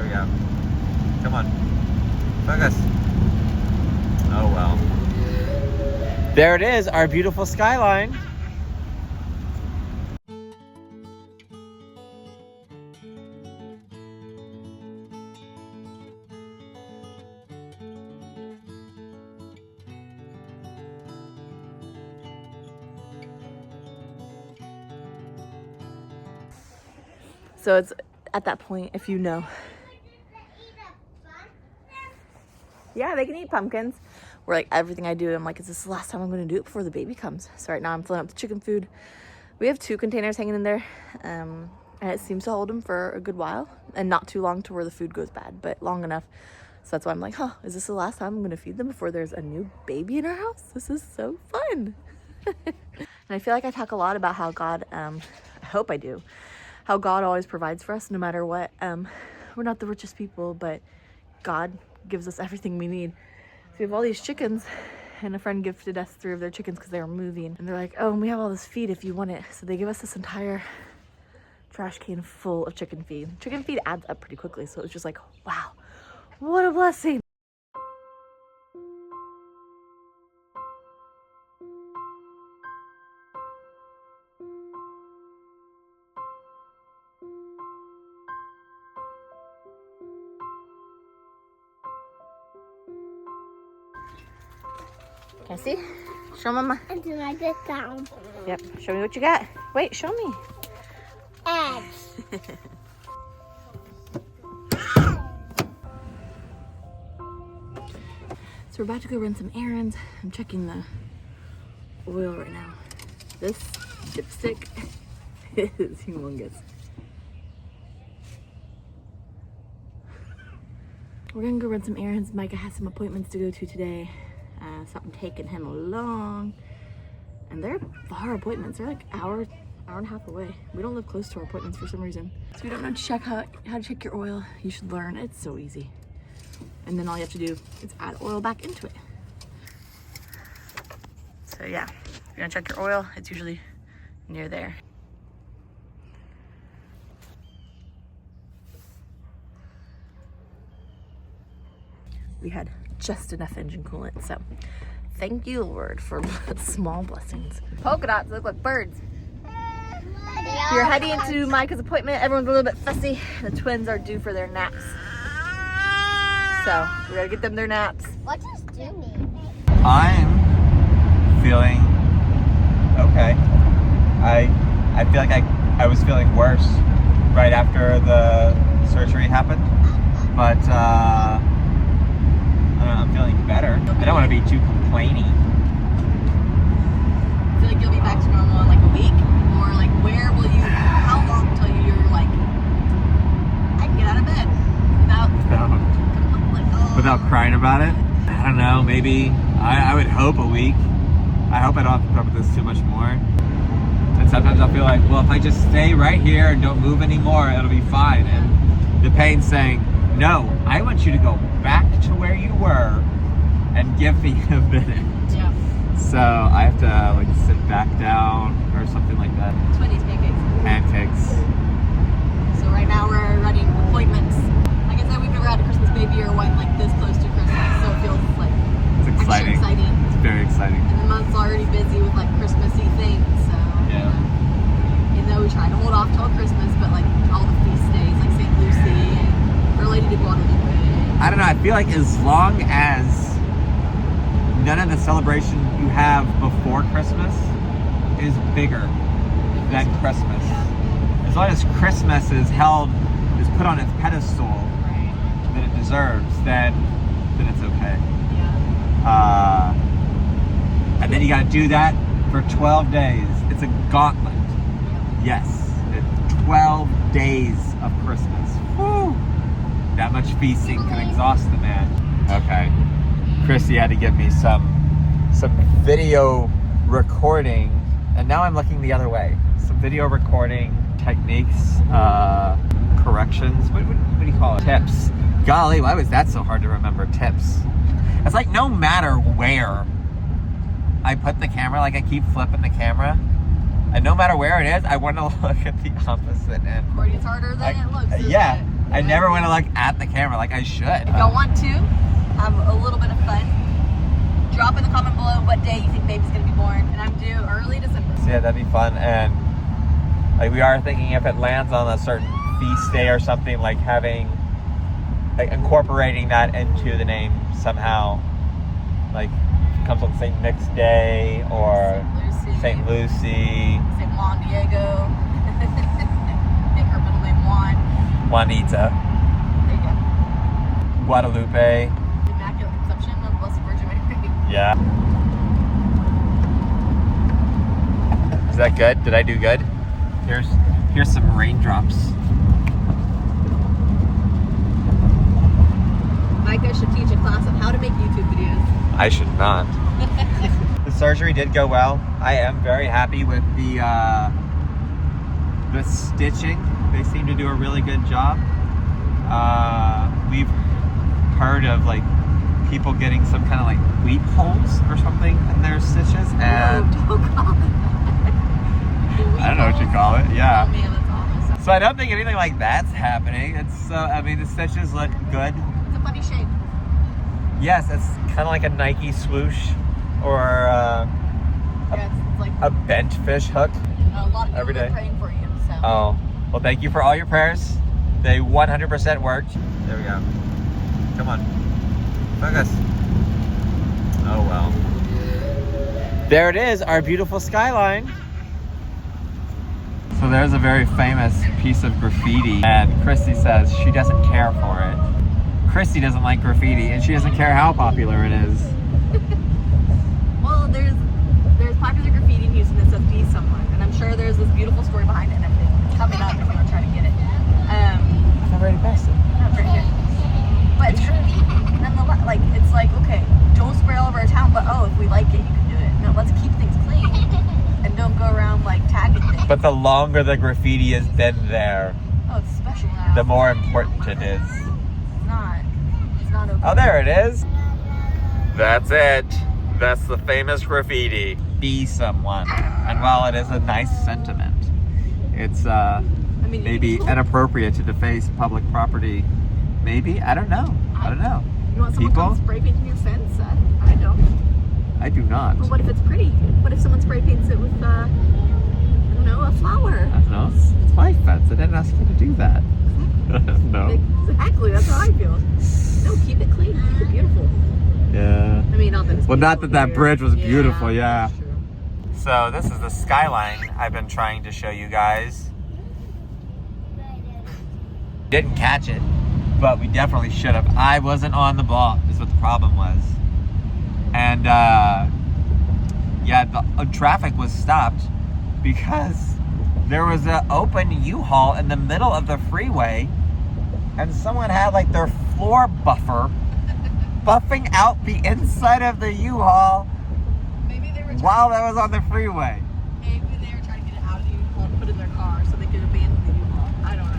There we go. Come on. Focus. Oh well. There it is, our beautiful skyline. So it's at that point, if you know. Yeah, they can eat pumpkins. Where like everything I do, I'm like, is this the last time I'm gonna do it before the baby comes? So right now I'm filling up the chicken food. We have 2 containers hanging in there. And it seems to hold them for a good while. And not too long to where the food goes bad, but long enough. So that's why I'm like, is this the last time I'm gonna feed them before there's a new baby in our house? This is so fun. And I feel like I talk a lot about how God, I hope I do, how God always provides for us no matter what. We're not the richest people, but God gives us everything we need. So we have all these chickens, and a friend gifted us 3 of their chickens because they were moving. And they're like, oh, and we have all this feed if you want it. So they give us this entire trash can full of chicken feed. Chicken feed adds up pretty quickly, so it was just like, wow, what a blessing. Can I see? Show Mama. And then I get down. Yep. Show me what you got. Wait, show me. Eggs. So we're about to go run some errands. I'm checking the oil right now. This dipstick is humongous. We're gonna go run some errands. Micah has some appointments to go to today. Something taking him along. And they're far appointments. They're like hour and a half away. We don't live close to our appointments for some reason. So if you don't know how to check your oil, you should learn. It's so easy. And then all you have to do is add oil back into it. So yeah, if you're gonna check your oil, it's usually near there. We had just enough engine coolant, so thank you, Lord, for small blessings. Polka dots look like birds. We're heading to Micah's appointment. Everyone's a little bit fussy. The twins are due for their naps. So we gotta get them their naps. What does do mean? I'm feeling okay. I feel like I was feeling worse right after the surgery happened, but I don't know, I'm feeling better. I don't want to be too complainy. I feel like you'll be back to normal in like a week, or like where will you? How long till you're like I can get out of bed without crying about it? I don't know, maybe, I would hope a week. I hope I don't have to put up with this too much more. And sometimes I'll feel like, well, if I just stay right here and don't move anymore, it'll be fine. And the pain's saying, no, I want you to go back to where you were and give me a minute. Yeah. So I have to like sit back down or something like that. 20 pancakes. Pancakes. So right now we're running appointments. Like I said, we've never had a Christmas baby or one like this close to Christmas, so it feels like It's exciting. exciting. It's very exciting. And the month's already busy with like Christmassy things, so Yeah. Even though we try to hold off till Christmas, but like all the feast days, like St. Lucie and Our Lady de Guadalupe. I don't know, I feel like as long as none of the celebration you have before Christmas is bigger than Christmas. Yeah. As long as Christmas is put on its pedestal Right. that it deserves, then it's okay. Yeah. And then you gotta do that for 12 days. It's a gauntlet. Yes, it's 12 days of Christmas. Woo! That much feasting can exhaust the man. Okay, Kristy had to give me some video recording, and now I'm looking the other way. Some video recording techniques, corrections. What do you call it? Tips. Golly, why was that so hard to remember? Tips. It's like no matter where I put the camera, like I keep flipping the camera, and no matter where it is, I want to look at the opposite end. It's harder than it looks. Yeah, I never want to look at the camera like I should. If y'all want to have a little bit of fun, drop in the comment below what day you think baby's gonna be born. And I'm due early December. So yeah, that'd be fun. And like we are thinking if it lands on a certain feast day or something, like having, like incorporating that into the name somehow. Like it comes on St. Nick's Day or St. Lucy. St. Juan Diego. Make her middle name Juan. Juanita. There you go. Guadalupe. Immaculate Conception of the Blessed Virgin Mary. Yeah. Is that good? Did I do good? Here's some raindrops. Micah should teach a class on how to make YouTube videos. I should not. The surgery did go well. I am very happy with the stitching. They seem to do a really good job. We've heard of like people getting some kind of like wheat holes or something in their stitches, and don't call it that. I don't know what you call it. Yeah. Oh man, that's awesome. So I don't think anything like that's happening. It's I mean the stitches look good. It's a funny shape. Yes, it's kind of like a Nike swoosh or It's like a bent fish hook. a lot of people every day. are praying for you. So. Oh, well, thank you for all your prayers. They 100% worked. There we go. Come on. Focus. Oh, well. There it is, our beautiful skyline. So there's a very famous piece of graffiti, and Kristy says she doesn't care for it. Kristy doesn't like graffiti, and she doesn't care how popular it is. Well, there's popular graffiti in Houston that says "Be Someone," and I'm sure there's this beautiful story behind it and everything. It's coming up if you want to try to get it. I've already passed it. Not very good. But it's graffiti. Nonetheless, like it's like okay, don't spray all over our town, but oh, if we like it, you can do it. No, let's keep things clean and don't go around like tagging things. But the longer the graffiti has been there, Oh, it's special now. the more important it is. It's not okay. Oh, there it is. That's it. That's the famous graffiti. Be someone. And while it is a nice sentiment, it's mean, maybe it's cool. inappropriate to deface public property. Maybe? I don't know. I don't know. You want someone People? to spray painting your fence? I don't. I do not. But what if it's pretty? What if someone spray paints it with, I don't know, a flower? I don't know. It's my fence. I didn't ask you to do that. No. Exactly, that's how I feel. No, keep it clean, keep it beautiful. Yeah. I mean, not that it's Well, not beautiful that here. bridge was beautiful, yeah. That's true. So this is the skyline I've been trying to show you guys. Didn't catch it, but we definitely should have. I wasn't on the ball, is what the problem was. And yeah, the traffic was stopped because there was an open U-Haul in the middle of the freeway, and someone had like their floor buffer buffing out the inside of the U-Haul Maybe they were while that was on the freeway. Maybe they were trying to get it out of the U-Haul and put it in their car so they could abandon the U-Haul. I don't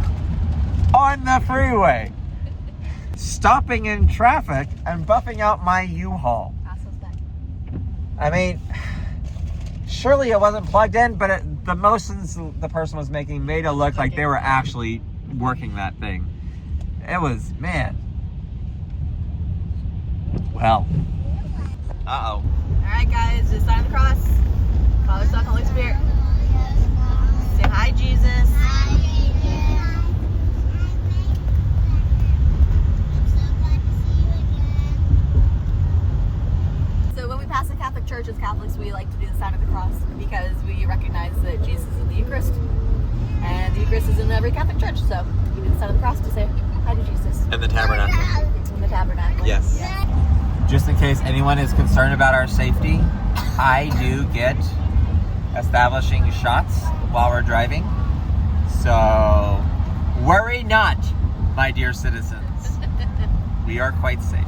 know. On the freeway, stopping in traffic and buffing out my U-Haul. I mean, surely it wasn't plugged in, but the motions the person was making made it look like they were actually working that thing. It was, man. Well. Uh-oh. Alright guys, just sign the cross. Father, Son, Holy Spirit. Say hi, Jesus. So when we pass the Catholic Church as Catholics, we like to do the sign of the cross because we recognize that Jesus is in the Eucharist. And the Eucharist is in every Catholic church, so we do the sign of the cross to say hi to Jesus. In the tabernacle. In the tabernacle. Yes. Just in case anyone is concerned about our safety, I do get establishing shots while we're driving. So worry not, my dear citizens. We are quite safe.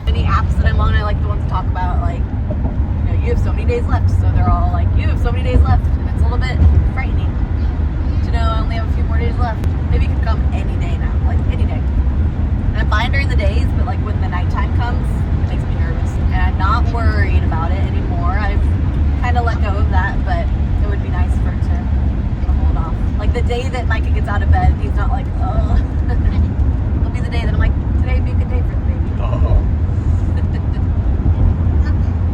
Any apps that I'm on, I like the ones to talk about, like, you know, you have so many days left. So they're all like, you have so many days left. And it's a little bit frightening to know I only have a few more days left. Maybe it could come any day now, like any day. And I'm fine during the days, but like when the nighttime comes, it makes me nervous. And I'm not worried about it anymore. I've kind of let go of that, but it would be nice for it to hold off. Like the day out of bed. He's not like, oh. It'll be the day that I'm like, today would be a good day for the baby. Oh.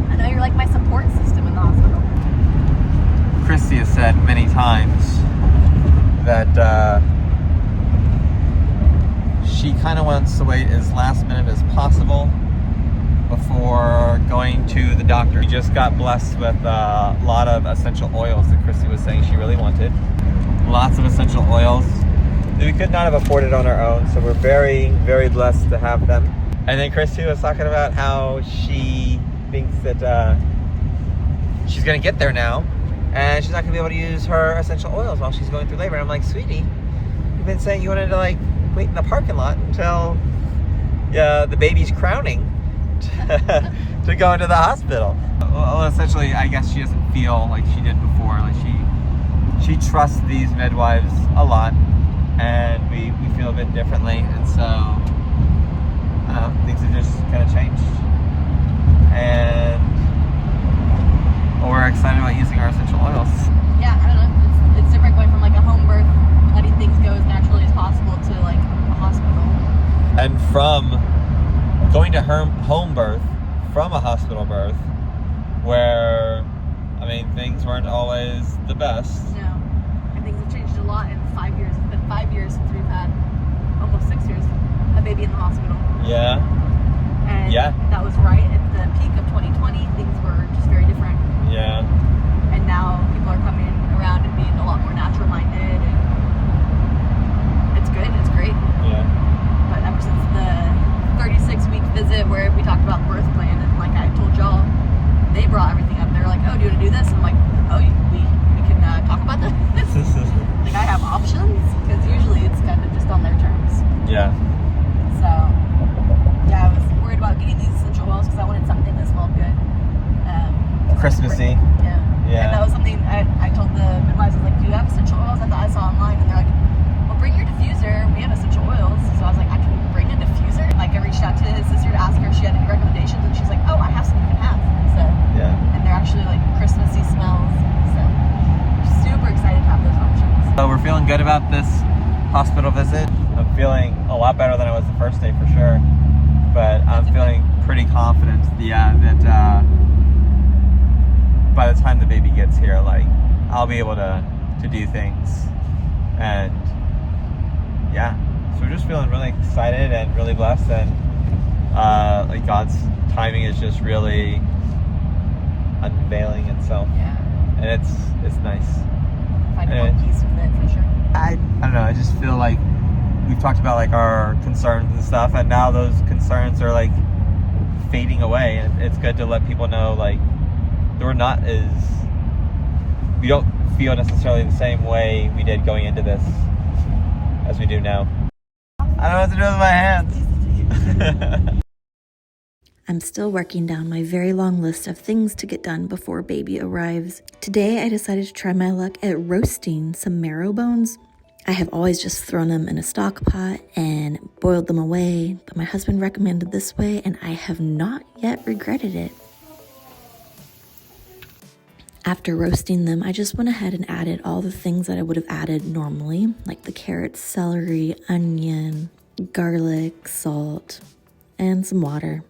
I know you're like my support system in the hospital. Kristy has said many times that she kind of wants to wait as last minute as possible before going to the doctor. We just got blessed with a lot of essential oils that Kristy was saying she really wanted. Lots of essential oils that we could not have afforded on our own, so we're very, very blessed to have them. And then Kristy was talking about how she thinks that she's gonna get there now and she's not gonna be able to use her essential oils while she's going through labor. And I'm like, sweetie, you've been saying you wanted to like wait in the parking lot until the baby's crowning to go into the hospital. Well, essentially, I guess she doesn't feel like she did before. Like she trusts these midwives a lot, and we feel a bit differently, and so things have just kind of changed. And we're excited about using our essential oils. Yeah, I don't know. It's different going from like a home birth, letting things go as naturally as possible, to like a hospital. And from going to home birth from a hospital birth, where, I mean, things weren't always the best. No. And things have changed a lot in 5 years. It's been 5 years since we've had, almost 6 years, a baby in the hospital. Yeah. And yeah. That was right at the peak of 2020. Things were just very different. Yeah. And now people are coming around and being a lot more natural minded, and it's good, it's great. Yeah. But ever since the 36-week visit where we talked about birth plan, and like I told y'all, they brought everything up. They're like, oh, do you want to do this? And I'm like, oh, we can talk about this? Like, I have options? Because usually it's kind of just on their terms. Yeah. So, yeah, I was worried about getting these essential oils because I wanted something that smelled good. Christmassy. Yeah. Yeah. And that was something I told the midwives, I was like, do you have essential oils? I thought I saw online. And they're like, well, bring your diffuser. We have essential oils. So I was like, I can bring a diffuser? Like, I reached out to his sister to ask her if she had any recommendations. And she's like, oh, I have some you can have. So, yeah. And they're actually like Christmassy smells. So, super excited to have those options. So we're feeling good about this hospital visit. I'm feeling a lot better than I was the first day for sure. But I'm feeling pretty confident, that by the time the baby gets here, like, I'll be able to do things. And yeah, so we're just feeling really excited and really blessed, and like God's timing is just really unveiling itself. Yeah. And it's nice. Finding more peace with it for sure. I don't know, I just feel like we've talked about like our concerns and stuff, and now those concerns are like fading away, and it's good to let people know like we don't feel necessarily the same way we did going into this as we do now. I don't know what to do with my hands. I'm still working down my very long list of things to get done before baby arrives. Today I decided to try my luck at roasting some marrow bones. I have always just thrown them in a stock pot and boiled them away, but my husband recommended this way and I have not yet regretted it. After roasting them, I just went ahead and added all the things that I would have added normally, like the carrots, celery, onion, garlic, salt, and some water.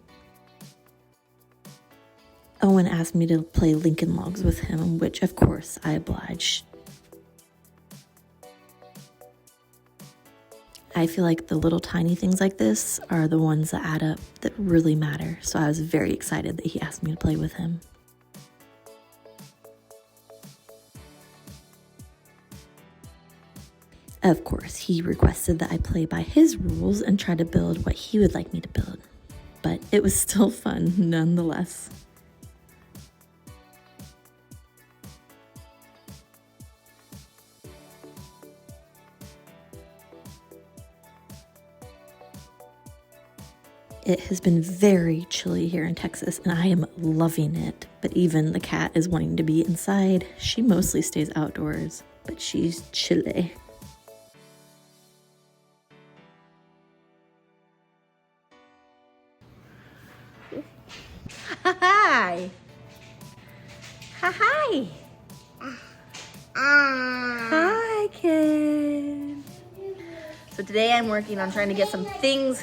Owen asked me to play Lincoln Logs with him, which of course I obliged. I feel like the little tiny things like this are the ones that add up, that really matter, so I was very excited that he asked me to play with him. Of course, he requested that I play by his rules and try to build what he would like me to build, but it was still fun nonetheless. It has been very chilly here in Texas and I am loving it, but even the cat is wanting to be inside. She mostly stays outdoors, but she's chilly. Hi. Hi. Hi, kid. So today I'm working on trying to get some things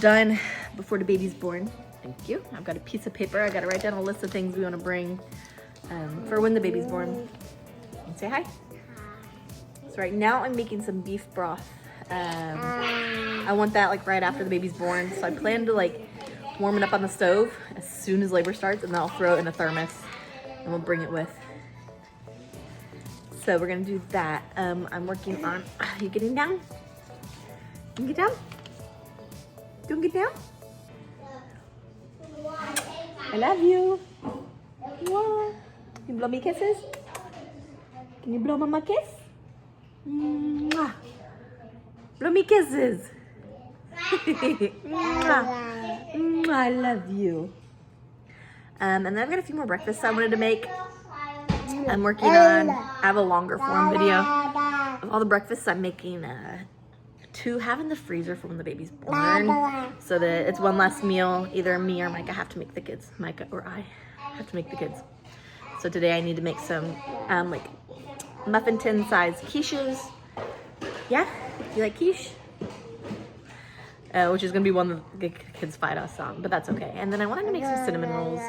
done before the baby's born. Thank you. I've got a piece of paper. I got to write down a list of things we want to bring for when the baby's born. And say hi. So right now I'm making some beef broth. I want that like right after the baby's born. So I plan to like warm it up on the stove as soon as labor starts, and then I'll throw it in a thermos and we'll bring it with. So we're gonna do that. I'm working on, are you getting down? You get down? You get down? I love you. Mwah. Can you blow me kisses? Can you blow mama a kiss? Mwah. Blow me kisses. Mwah. Mwah, I love you. And then I've got a few more breakfasts I wanted to make. I'm working on, I have a longer form video of all the breakfasts I'm making to have in the freezer for when the baby's born, so that it's one less meal. Either me or Micah have to make the kids. Micah or I have to make the kids. So today I need to make some like muffin tin size quiches. Yeah, you like quiche? Which is gonna be one that the kids fight us on, but that's okay. And then I wanted to make some cinnamon rolls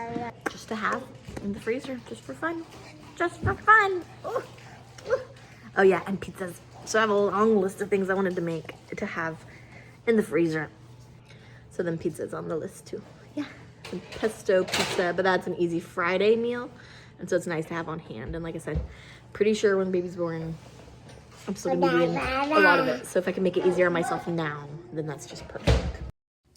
just to have in the freezer, just for fun. Just for fun. Ooh. Ooh. Oh yeah, and pizzas. So I have a long list of things I wanted to make to have in the freezer. So then pizza's on the list too. Yeah, some pesto pizza, but that's an easy Friday meal. And so it's nice to have on hand. And like I said, pretty sure when the baby's born, I'm still gonna be doing a lot of it. So if I can make it easier on myself now, then that's just perfect.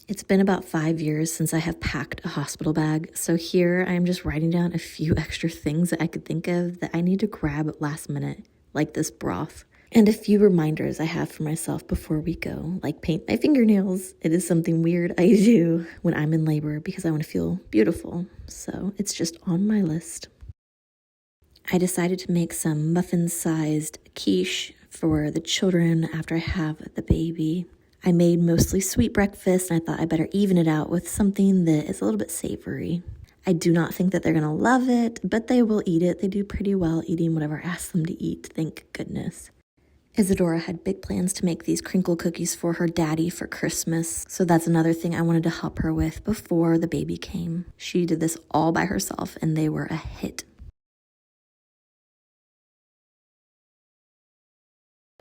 It's been about 5 years since I have packed a hospital bag, so here I am just writing down a few extra things that I could think of that I need to grab last minute, like this broth. And a few reminders I have for myself before we go, like paint my fingernails. It is something weird I do when I'm in labor because I want to feel beautiful, so it's just on my list. I decided to make some muffin-sized quiche for the children after I have the baby. I made mostly sweet breakfast, and I thought I better even it out with something that is a little bit savory. I do not think that they're gonna love it, but they will eat it. They do pretty well eating whatever I ask them to eat, thank goodness. Isadora had big plans to make these crinkle cookies for her daddy for Christmas, so that's another thing I wanted to help her with before the baby came. She did this all by herself, and they were a hit.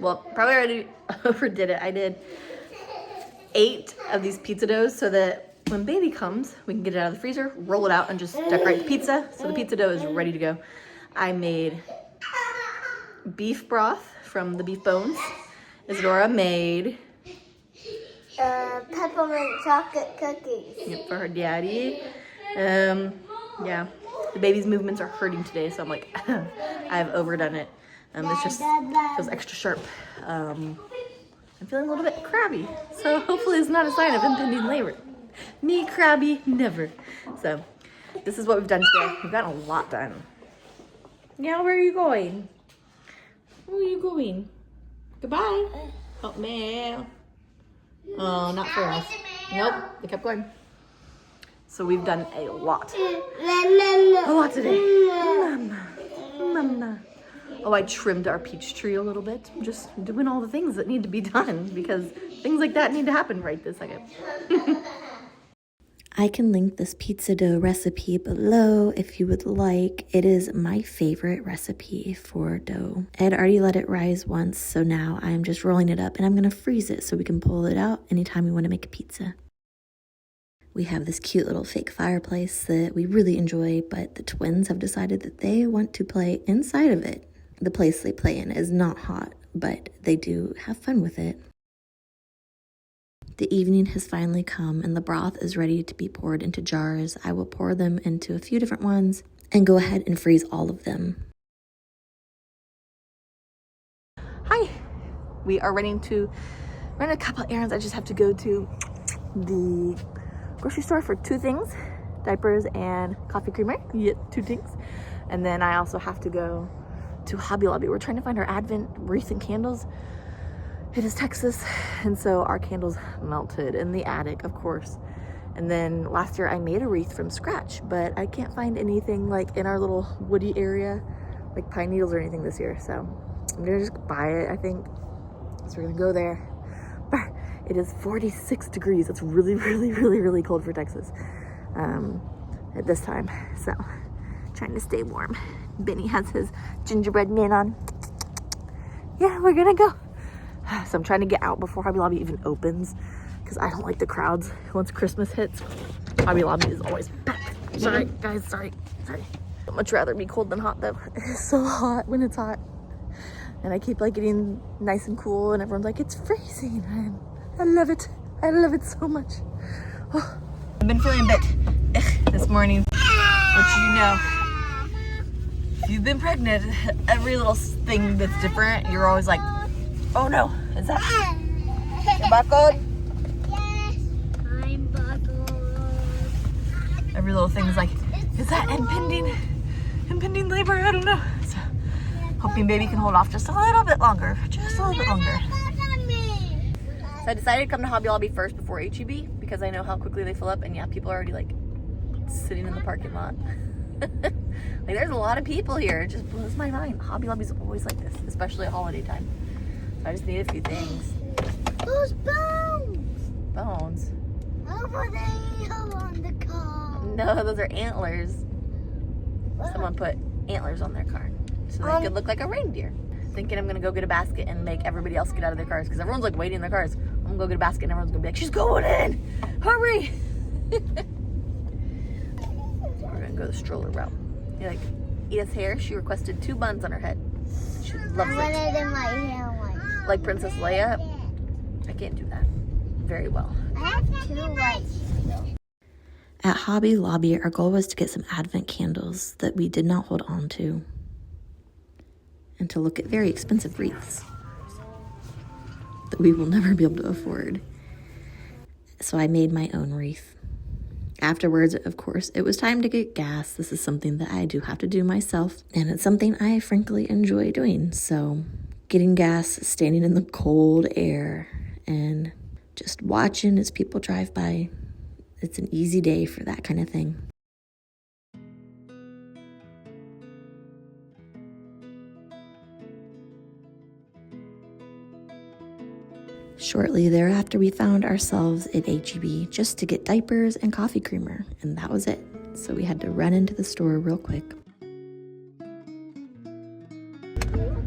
Well, probably already overdid it. I did 8 of these pizza doughs so that when baby comes, we can get it out of the freezer, roll it out, and just decorate the pizza. So the pizza dough is ready to go. I made beef broth from the beef bones. Isadora made Peppermint chocolate cookies. for her daddy. Yeah, the baby's movements are hurting today, so I'm like, I've overdone it. It's just feels extra sharp. I'm feeling a little bit crabby, so hopefully it's not a sign of impending labor. Me crabby, never. So this is what we've done today. We've gotten a lot done. Now where are you going? Where are you going? Goodbye. Oh, man. Oh, not for us. Nope, they kept going. So we've done a lot. A lot today. Mama. Oh, I trimmed our peach tree a little bit. I'm just doing all the things that need to be done because things like that need to happen right this second. I can link this pizza dough recipe below if you would like. It is my favorite recipe for dough. I had already let it rise once, so now I'm just rolling it up and I'm gonna freeze it so we can pull it out anytime we want to make a pizza. We have this cute little fake fireplace that we really enjoy, but the twins have decided that they want to play inside of it. The place they play in is not hot, but they do have fun with it. The evening has finally come and the broth is ready to be poured into jars. I will pour them into a few different ones and go ahead and freeze all of them. Hi, we are running to run a couple errands. I just have to go to the grocery store for 2 things, diapers and coffee creamer. Yeah, 2 things. And then I also have to go to Hobby Lobby. We're trying to find our Advent wreath and candles. It is Texas, and so our candles melted in the attic, of course. And then last year I made a wreath from scratch, but I can't find anything like in our little woody area, like pine needles or anything this year. So I'm gonna just buy it, I think. So we're gonna go there, It is 46 degrees. It's really, really, really, really cold for Texas at this time. So trying to stay warm. Benny has his gingerbread man on. Yeah, we're gonna go. So I'm trying to get out before Hobby Lobby even opens because I don't like the crowds. Once Christmas hits, Hobby Lobby is always packed. Sorry, guys, sorry. I'd much rather be cold than hot though. It's so hot when it's hot. And I keep like getting nice and cool and everyone's like, it's freezing. And I love it. I love it so much. Oh. I've been feeling a bit this morning, but you know, if you've been pregnant, every little thing that's different, you're always like, oh no, is that you buckled? Yes, I'm buckled. Every little thing is like, is that impending labor? I don't know. So hoping baby can hold off just a little bit longer. Just a little bit longer. So I decided to come to Hobby Lobby first before HEB because I know how quickly they fill up, and yeah, people are already like sitting in the parking lot. Like there's a lot of people here. It just blows my mind. Hobby Lobby's always like this, especially at holiday time. So I just need a few things. Those bones! Bones? Over there on the car. No, those are antlers. Someone put antlers on their car so they could look like a reindeer. Thinking I'm gonna go get a basket and make everybody else get out of their cars because everyone's like waiting in their cars. I'm gonna go get a basket and everyone's gonna be like, she's going in! Hurry! We're gonna go the stroller route. You're like, Edith's hair, she requested 2 buns on her head. She loves I wanted it. in my hair once. Like Princess Leia. I can't do that very well. I have 2 whites. At Hobby Lobby, our goal was to get some Advent candles that we did not hold on to, and to look at very expensive wreaths that we will never be able to afford. So I made my own wreath. Afterwards, of course, it was time to get gas. This is something that I do have to do myself, and it's something I frankly enjoy doing. So getting gas, standing in the cold air, and just watching as people drive by. It's an easy day for that kind of thing. Shortly thereafter, we found ourselves at HEB just to get diapers and coffee creamer, and that was it. So we had to run into the store real quick.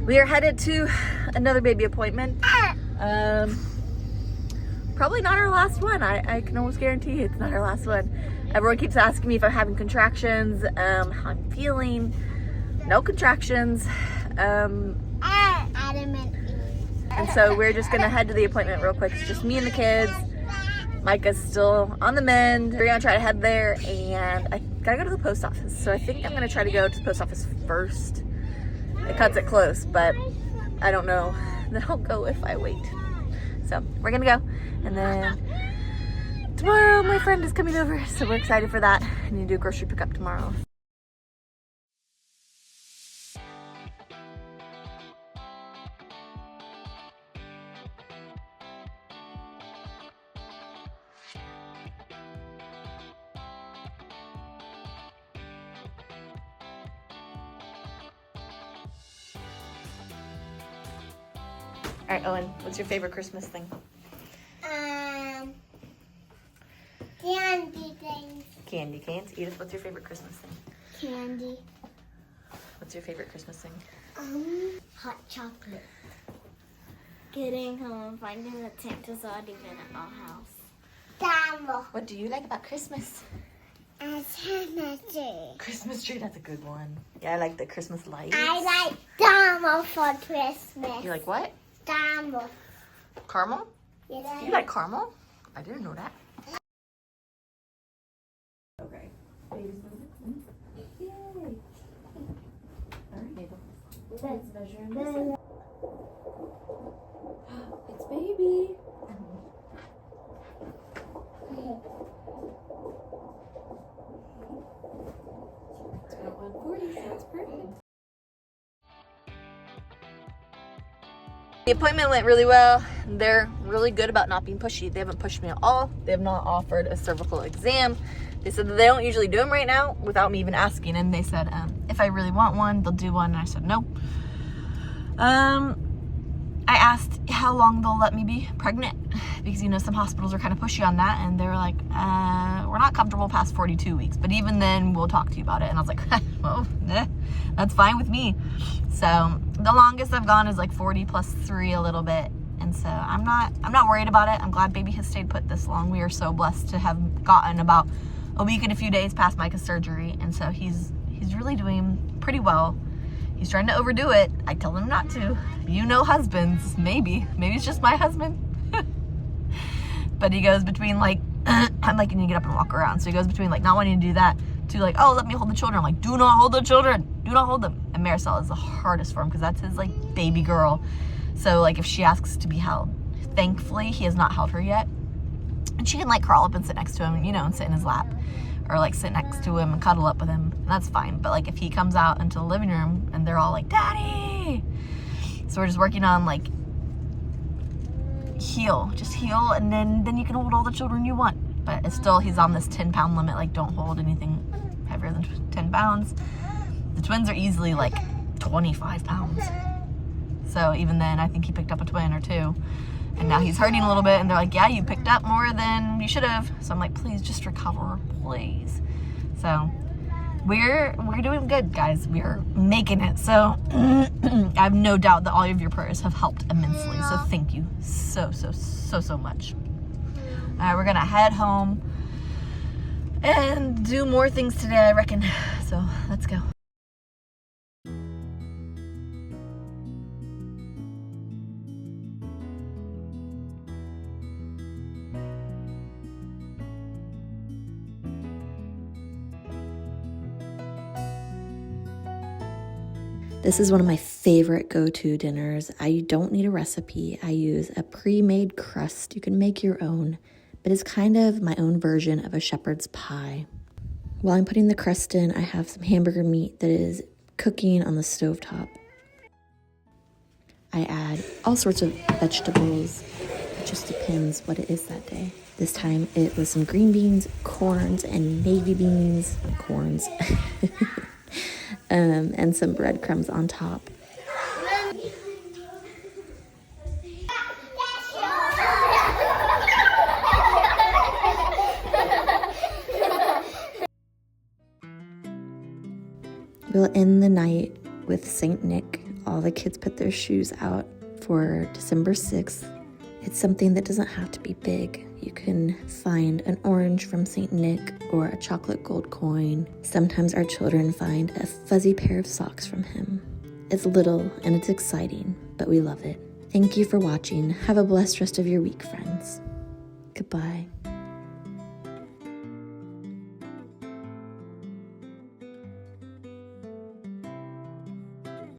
We are headed to another baby appointment. Probably not our last one. I can almost guarantee it's not our last one. Everyone keeps asking me if I'm having contractions, how I'm feeling. No contractions. And so we're just gonna head to the appointment real quick. It's just me and the kids. Micah's still on the mend. We're gonna try to head there, and I gotta go to the post office. So I think I'm gonna try to go to the post office first. It cuts it close, but I don't know that I'll go if I wait. So we're gonna go, and then tomorrow my friend is coming over, so we're excited for that. I need to do a grocery pickup tomorrow. All right, Owen, what's your favorite Christmas thing? Candy things. Candy canes. Edith, what's your favorite Christmas thing? Candy. What's your favorite Christmas thing? Hot chocolate. Getting home and finding that Santa's already been at our house. Dumbo. What do you like about Christmas? A Christmas tree. Christmas tree, that's a good one. Yeah, I like the Christmas lights. I like Dumbo for Christmas. You like what? Dumbo. Caramel? Yes. You like caramel? I didn't know that. Okay. Baby's moving. Yay. All right, Mabel. Let's measure this. It's baby. It's about 140, so that's perfect. The appointment went really well. They're really good about not being pushy. They haven't pushed me at all. They have not offered a cervical exam. They said that they don't usually do them right now without me even asking. And they said, if I really want one, they'll do one. And I said, no. I asked how long they'll let me be pregnant, because you know some hospitals are kind of pushy on that, and they were like, we're not comfortable past 42 weeks, but even then we'll talk to you about it. And I was like, well, that's fine with me. So the longest I've gone is like 40 plus 3 a little bit, and so I'm not worried about it. I'm glad baby has stayed put this long. We are so blessed to have gotten about a week and a few days past Micah's surgery, and so he's really doing pretty well. He's trying to overdo it. I tell him not to. You know husbands. Maybe it's just my husband. But he goes between like, I'm like, you need to get up and walk around. So he goes between like not wanting to do that to like, oh, let me hold the children. I'm like, do not hold the children. Do not hold them. And Marisol is the hardest for him because that's his like baby girl. So like if she asks to be held, thankfully he has not held her yet. And she can like crawl up and sit next to him, you know, and sit in his lap. Or like sit next to him and cuddle up with him. And that's fine. But like if he comes out into the living room and they're all like, Daddy. So we're just working on like just heal, and then you can hold all the children you want. But it's still, he's on this 10-pound limit. Like don't hold anything heavier than 10 pounds. The twins are easily like 25 pounds. So even then I think he picked up a twin or two. And now he's hurting a little bit, and they're like, yeah, you picked up more than you should have. So I'm like, please just recover, please. So we're doing good, guys. We're making it. So I have no doubt that all of your prayers have helped immensely. So thank you so much. All right, we're gonna head home and do more things today, I reckon. So let's go. This is one of my favorite go-to dinners. I don't need a recipe. I use a pre-made crust. You can make your own, but it's kind of my own version of a shepherd's pie. While I'm putting the crust in, I have some hamburger meat that is cooking on the stovetop. I add all sorts of vegetables. It just depends what it is that day. This time it was some green beans, corns, and navy beans. Corns. And some breadcrumbs on top. We'll end the night with St. Nick. All the kids put their shoes out for December 6th. It's something that doesn't have to be big. You can find an orange from St. Nick or a chocolate gold coin. Sometimes our children find a fuzzy pair of socks from him. It's little and it's exciting, but we love it. Thank you for watching. Have a blessed rest of your week, friends. Goodbye.